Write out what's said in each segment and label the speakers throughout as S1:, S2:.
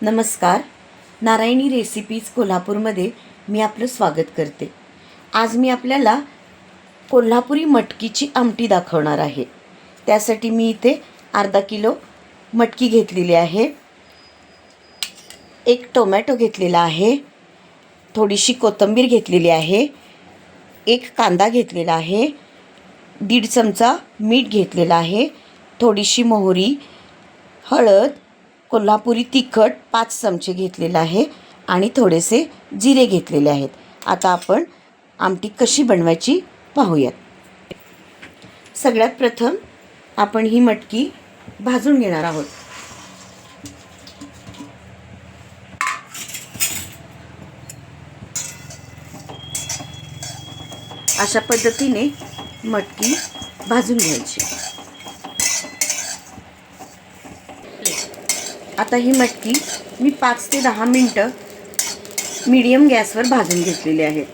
S1: नमस्कार. नारायणी रेसिपीज कोल्हापूरमध्ये मी आपलं स्वागत करते. आज मी आपल्याला कोल्हापुरी मटकीची आमटी दाखवणार आहे. त्यासाठी मी इथे अर्धा किलो मटकी घेतलेली आहे, एक टोमॅटो घेतलेला आहे, थोडीशी कोथिंबीर घेतलेली आहे, एक कांदा घेतलेला आहे, 1.5 चमचा मीठ घेतलेला आहे, थोडीशी मोहरी, हळद, कोल्हापुरी तिखट 5 चमचे घेतलेला आहे आणि थोडेसे जिरे घेतलेले आहेत. आता आपण आमटी कशी बनवायची पाहूयात. सगळ्यात प्रथम आपण ही मटकी भाजून घेणार आहोत. अशा पद्धतीने मटकी भाजून घ्यायची. आता ही मटकी मी 5 ते 10 मिनटं मीडियम गॅसवर भाजून घेतलेली आहे.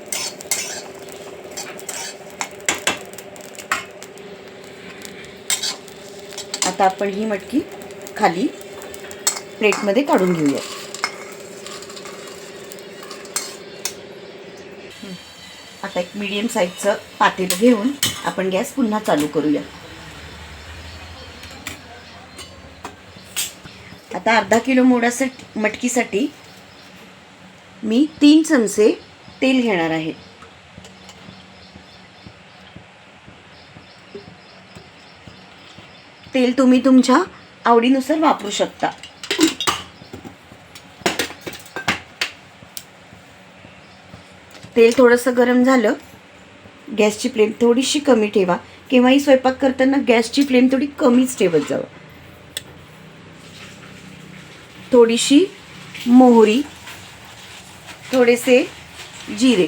S1: आता आपण ही मटकी खाली प्लेटमध्ये काढून घेऊया. आता एक मीडियम साईजचं पातेलं घेऊन आपण गॅस पुन्हा चालू करूया. आता अर्धा किलो मटकीसाठी मी 3 चमचे तेल घेणार आहे. तेल तुम्ही तुमच्या आवडीनुसार वापरू शकता. तेल थोडंसं गरम झालं, गॅसची फ्लेम थोडीशी कमी ठेवा. केव्हाही स्वयंपाक करताना गॅसची फ्लेम थोडी कमीच ठेवत जावं. थोडीशी मोहरी, थोडेसे जिरे,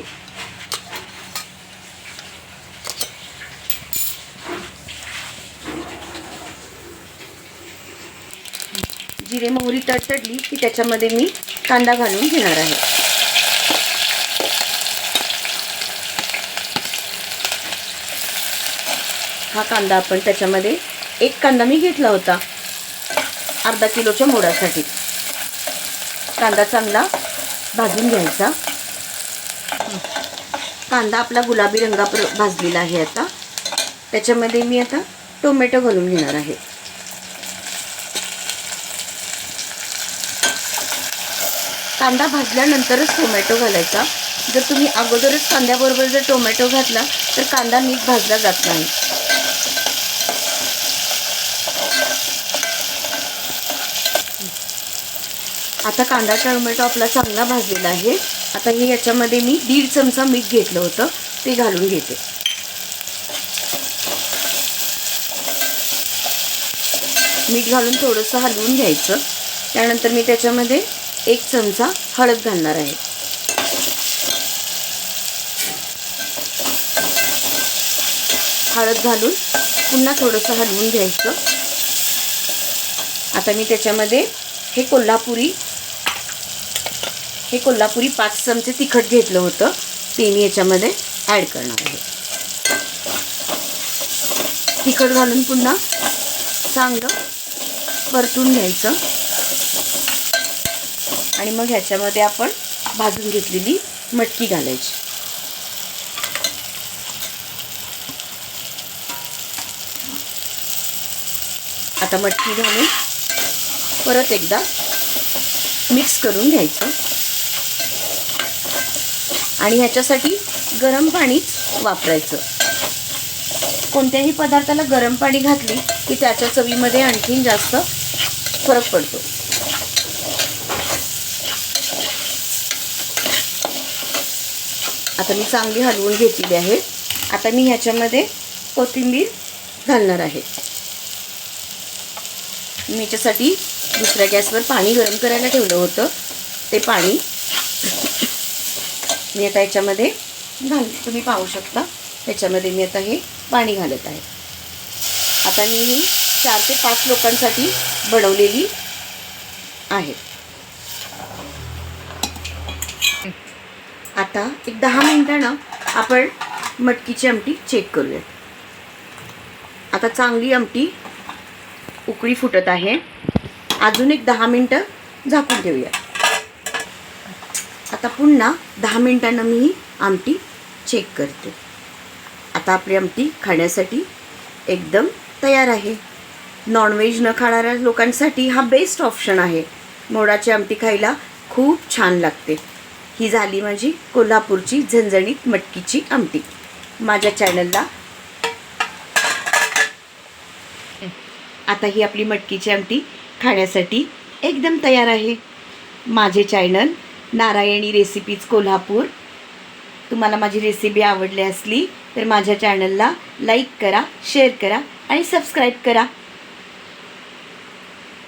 S1: जिरे मोहरी तडतडली की त्याच्यामध्ये मी कांदा घालून घेणार आहे. हा कांदा आपण त्याच्यामध्ये, एक कांदा मी घेतला होता अर्धा किलोच्या मोडासाठी. कांदा चांगला भाजून घ्यायचा. कांदा आपला गुलाबी रंगापर्यंत भाजलेला आहे. आता त्याच्यामध्ये मी आता टोमॅटो घालून घेणार आहे. कांदा भाजल्यानंतरच टोमॅटो घालायचा. जर तुम्ही अगोदरच कांद्याबरोबर जर टोमॅटो घातला तर कांदा नीट भाजला जात नाही. आता कांदा टोमॅटो आपला चांगला भाजलेला आहे. आता हे याच्यामध्ये मी 1.5 चमचा मीठ घेतलं होतं ते घालून घेते. मीठ घालून थोडंसं हलवून घ्यायचं. त्यानंतर मी त्याच्यामध्ये 1 चमचा हळद घालणार आहे. हळद घालून पुन्हा थोडंसं हलवून घ्यायचं. आता मी त्याच्यामध्ये हे कोल्हापुरी 5 चमचे तिखट घेतलं होतं ते मी याच्यामध्ये ॲड करणार आहे. तिखट घालून पुन्हा चांगलं परतून घ्यायचं आणि मग ह्याच्यामध्ये आपण भाजून घेतलेली मटकी घालायची. आता मटकी घालून परत एकदा मिक्स करून घ्यायचं आणि ह्याच्यासाठी गरम पाणीच वापरायचं. कोणत्याही पदार्थाला गरम पाणी घातली की त्याच्या चवीमध्ये आणखीन जास्त फरक पडतो. आता मी चांगली हलवून घेतलेली आहे. आता मी ह्याच्यामध्ये कोथिंबीर घालणार आहे. मी याच्यासाठी दुसऱ्या गॅसवर पाणी गरम करायला ठेवलं होतं. ते पाणी मी आता याच्यामध्ये तुम्ही पाहू शकता. त्याच्यामध्ये मी आता हे पाणी घालत आहे. आता मी ही 4 ते 5 लोकांसाठी बनवलेली आहे. आता एक 10 मिनिटांना आपण मटकीची आमटी चेक करूया. आता चांगली आमटी उकळी फुटत आहे. अजून एक 10 मिनटं झाकून ठेवूया. आता पुन्हा 10 मिनिटांना मी ही आमटी चेक करते. आता आपली आमटी खाण्यासाठी एकदम तयार आहे. नॉनव्हेज न खाणाऱ्या लोकांसाठी हा बेस्ट ऑप्शन आहे. मोडाची आमटी खायला खूप छान लागते. ही झाली माझी कोल्हापूरची झणझणीत मटकीची आमटी. माझ्या चॅनलला आता ही आपली मटकीची आमटी खाण्यासाठी एकदम तयार आहे. माझे चॅनल नारायणी रेसिपीज कोल्हापूर. तुम्हाला माझी रेसिपी आवडली असली तर माझ्या चॅनलला लाईक करा, शेअर करा आणि सबस्क्राईब करा.